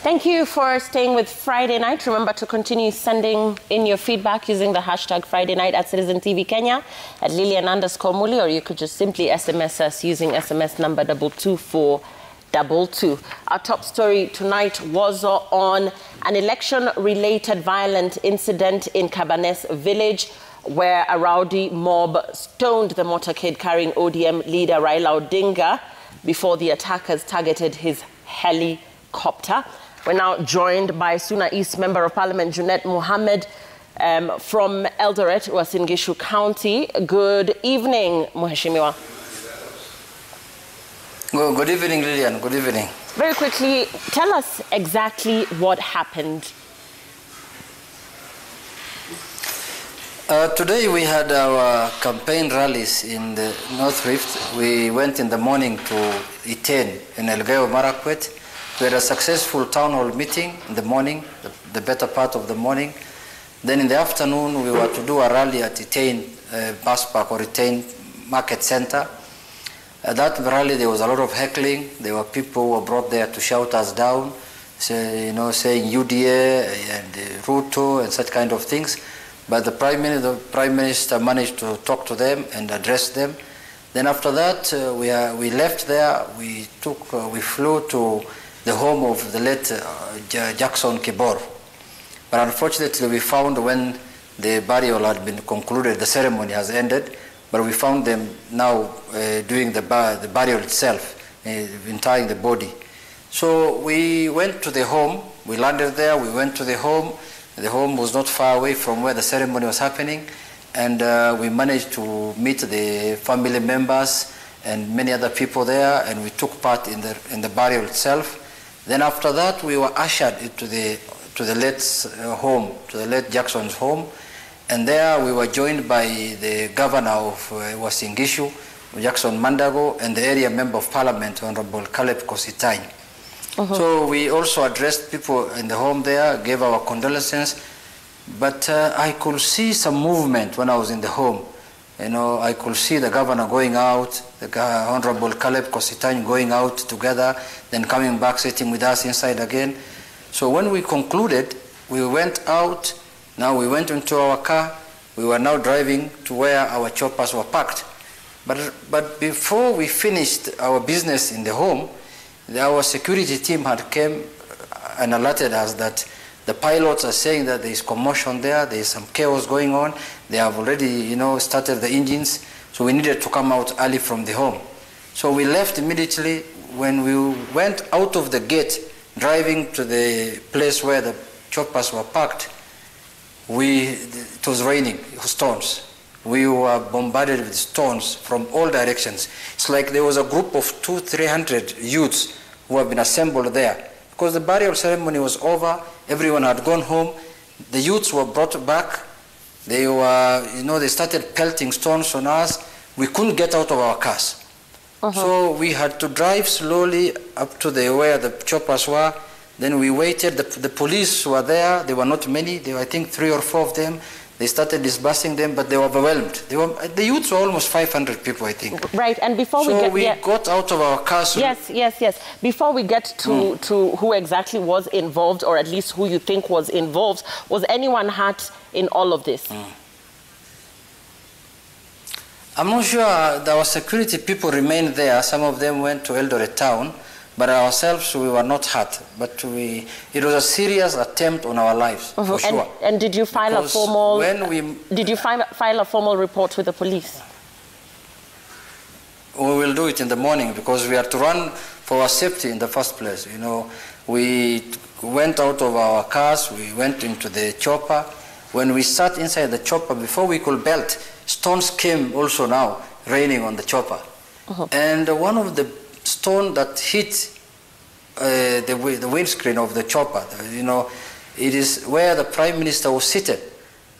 Thank you for staying with Friday Night. Remember to continue sending in your feedback using the hashtag Friday Night at Citizen TV Kenya, at Lilian_Muli, or you could just simply SMS us using SMS number 22422. Our top story tonight was on an election-related violent incident in Cabanes village, where a rowdy mob stoned the motorcade carrying ODM leader Raila Odinga before the attackers targeted his helicopter. We're now joined by Suna East Member of Parliament Junet Mohammed from Eldoret, Uasin Gishu County. Good evening, Mheshimiwa. Good evening, Lillian. Good evening. Very quickly, tell us exactly what happened. Today we had our campaign rallies in the North Rift. We went in the morning to Iten in Elgeyo Marakwet. We had a successful town hall meeting in the morning, the better part of the morning. Then in the afternoon, we were to do a rally at Iten bus park or Iten market center. At that rally, there was a lot of heckling. There were people who were brought there to shout us down, saying UDA and Ruto and such kind of things. But the Prime Minister managed to talk to them and address them. Then after that, we left there. We flew to the home of the late Jackson Kibor. But unfortunately, we found when the burial had been concluded, the ceremony has ended, but we found them now doing the burial itself, interring the body. So we went to the home. We landed there. We went to the home. The home was not far away from where the ceremony was happening, and we managed to meet the family members and many other people there, and we took part in the burial itself. Then after that, we were ushered into the late's home, to the late Jackson's home, and there we were joined by the governor of Uasin Gishu, Jackson Mandago, and the area member of parliament, Honorable Caleb Kositany. So we also addressed people in the home there, gave our condolences, but I could see some movement when I was in the home. I could see the governor going out, the Honorable Caleb Kositany going out together, then coming back, sitting with us inside again. So when we concluded, we went out. Now we went into our car. We were now driving to where our choppers were parked. But before we finished our business in the home, our security team had come and alerted us that the pilots are saying that there is commotion there is some chaos going on. They have already, started the engines, so we needed to come out early from the home. So we left immediately. When we went out of the gate, driving to the place where the choppers were parked, it was raining stones. We were bombarded with stones from all directions. It's like there was a group of 200-300 youths who have been assembled there. Because the burial ceremony was over, everyone had gone home, the youths were brought back. They were, they started pelting stones on us. We couldn't get out of our cars. So we had to drive slowly up to where the choppers were. Then we waited. The police were there. There were not many. There were, I think, 3 or 4 of them. They started disbursing them, but they were overwhelmed. The youths were almost 500 people, I think. Right, and before we got out of our cars. Yes. Before we get to who exactly was involved, or at least who you think was involved, was anyone hurt in all of this? I'm not sure. Our security people remained there. Some of them went to Eldoret town. But ourselves, we were not hurt. But it was a serious attempt on our lives, for sure. And did you file a formal? Did you file a formal report with the police? We will do it in the morning because we had to run for our safety in the first place. We went out of our cars. We went into the chopper. When we sat inside the chopper, before we could belt, stones came also now raining on the chopper, and one of the stone that hit the windscreen of the chopper, it is where the Prime Minister was seated,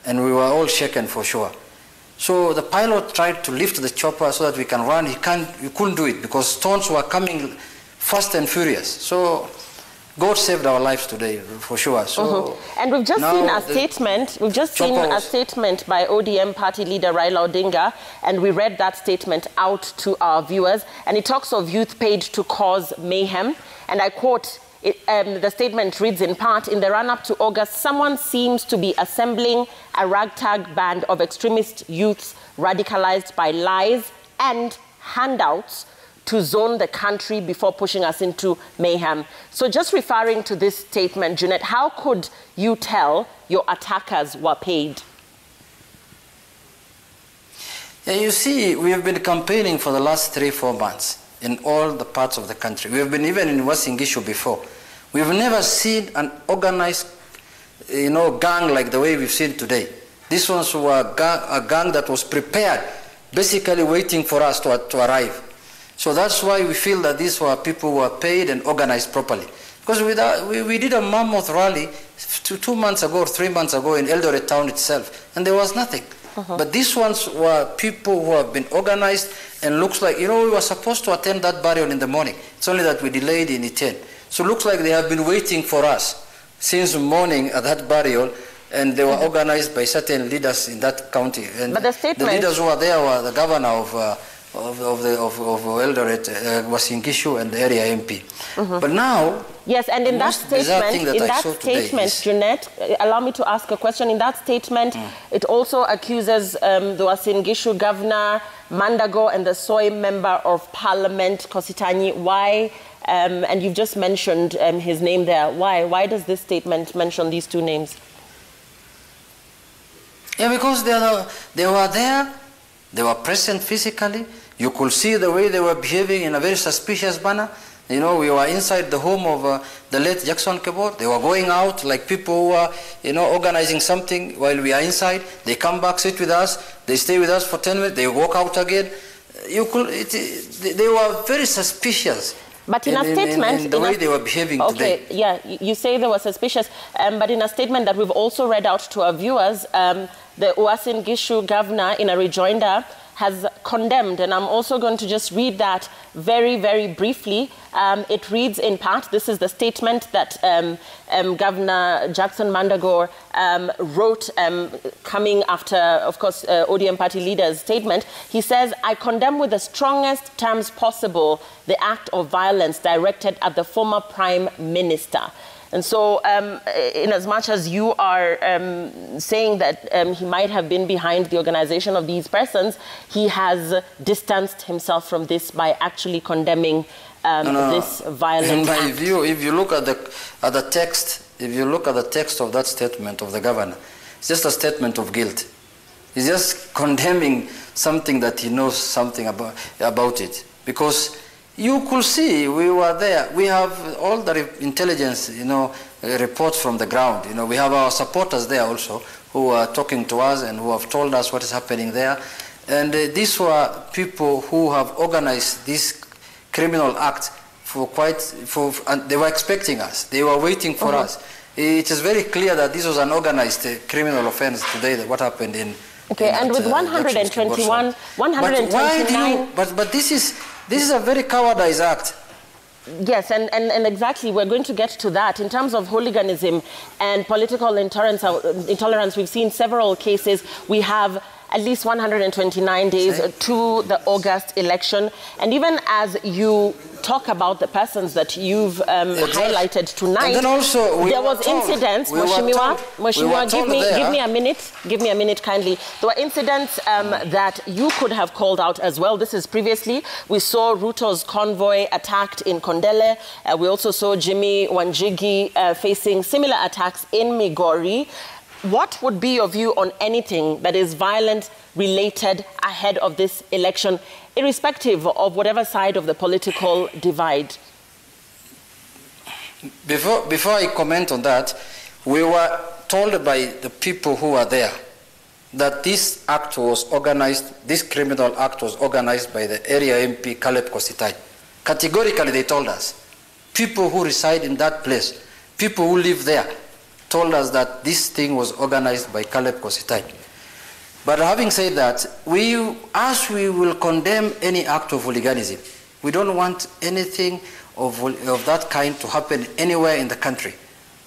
and we were all shaken for sure. So the pilot tried to lift the chopper so that we can run. He couldn't do it because stones were coming fast and furious. So God saved our lives today, for sure. So and we've just seen a statement. We've just seen a statement by ODM party leader Raila Odinga, and we read that statement out to our viewers. And it talks of youth paid to cause mayhem. And I quote, The statement reads in part, in the run-up to August, someone seems to be assembling a ragtag band of extremist youths radicalized by lies and handouts to zone the country before pushing us into mayhem. So just referring to this statement, Junet, how could you tell your attackers were paid? Yeah, you see, we have been campaigning for the last 3-4 months in all the parts of the country. We have been even in Uasin Gishu before. We've never seen an organized, gang like the way we've seen today. This ones were a gang that was prepared, basically waiting for us to arrive. So that's why we feel that these were people who were paid and organized properly. Because we did a mammoth rally 2 months ago or 3 months ago in Eldoret town itself, and there was nothing. But these ones were people who have been organized, and looks like, we were supposed to attend that burial in the morning. It's only that we delayed in Iten. So it looks like they have been waiting for us since morning at that burial, and they were organized by certain leaders in that county. And but the leaders who were there were the governor of Eldoret, Uasin Gishu, and the area MP. But now, yes, and in that statement, Junet, allow me to ask a question. In that statement, it also accuses the Uasin Gishu governor, Mandago, and the Soy member of parliament, Kositany. Why? And you've just mentioned his name there. Why? Why does this statement mention these two names? Yeah, because they were there. They were present physically. You could see the way they were behaving in a very suspicious manner. We were inside the home of the late Jackson Kebor. They were going out like people who are, organizing something while we are inside. They come back, sit with us. They stay with us for 10 minutes. They walk out again. They were very suspicious. But in a statement, in the way they were behaving today. Okay, yeah, you say they were suspicious. But in a statement that we've also read out to our viewers, the Uasin Gishu governor, in a rejoinder, has condemned, and I'm also going to just read that very, very briefly. It reads in part, this is the statement that Governor Jackson Mandago wrote coming after, of course, ODM party leader's statement. He says, I condemn with the strongest terms possible the act of violence directed at the former Prime Minister. And so, in as much as you are saying that he might have been behind the organization of these persons, he has distanced himself from this by actually condemning this violence. In my view, if you look at the text, of that statement of the governor, it's just a statement of guilt. He's just condemning something that he knows something about it, because you could see we were there. We have all the intelligence, reports from the ground. We have our supporters there also who are talking to us and who have told us what is happening there. And these were people who have organized this criminal act and they were expecting us. They were waiting for us. It is very clear that this was an organized criminal offense today, what happened in... Okay, and with 129... But this is a very cowardice act. Yes, and exactly, we're going to get to that. In terms of hooliganism and political intolerance, we've seen several cases. We have at least 129 days to the August election. And even as you talk about the persons that you've highlighted tonight, and then also there was incidents. Mheshimiwa, give me a minute kindly. There were incidents that you could have called out as well. This is previously. We saw Ruto's convoy attacked in Kondele. We also saw Jimmy Wanjigi facing similar attacks in Migori. What would be your view on anything that is violent related ahead of this election, irrespective of whatever side of the political divide? Before I comment on that, we were told by the people who were there that this act was organized, this criminal act was organized by the area MP Caleb Kositany. Categorically, they told us. People who reside in that place, people who live there, told us that this thing was organized by Caleb Kositany. But having said that, we will condemn any act of hooliganism. We don't want anything of that kind to happen anywhere in the country.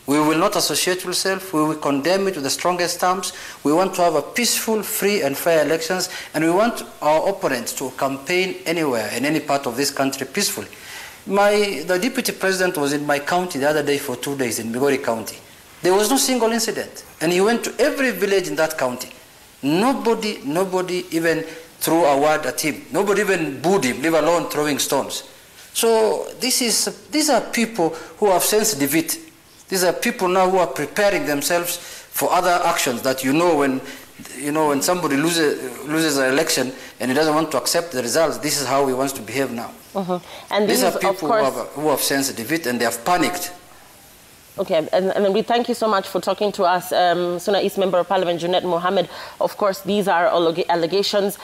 We will not associate ourselves. We will condemn it with the strongest terms. We want to have a peaceful, free and fair elections, and we want our opponents to campaign anywhere in any part of this country peacefully. The deputy president was in my county the other day for 2 days in Migori County. There was no single incident. And he went to every village in that county. Nobody even threw a word at him. Nobody even booed him, leave alone throwing stones. So these are people who have sensed defeat. These are people now who are preparing themselves for other actions that when somebody loses an election and he doesn't want to accept the results, this is how he wants to behave now. And these are people who have sensed defeat and they have panicked. Okay, and we thank you so much for talking to us, Suna East Member of Parliament Junet Mohammed. Of course, these are allegations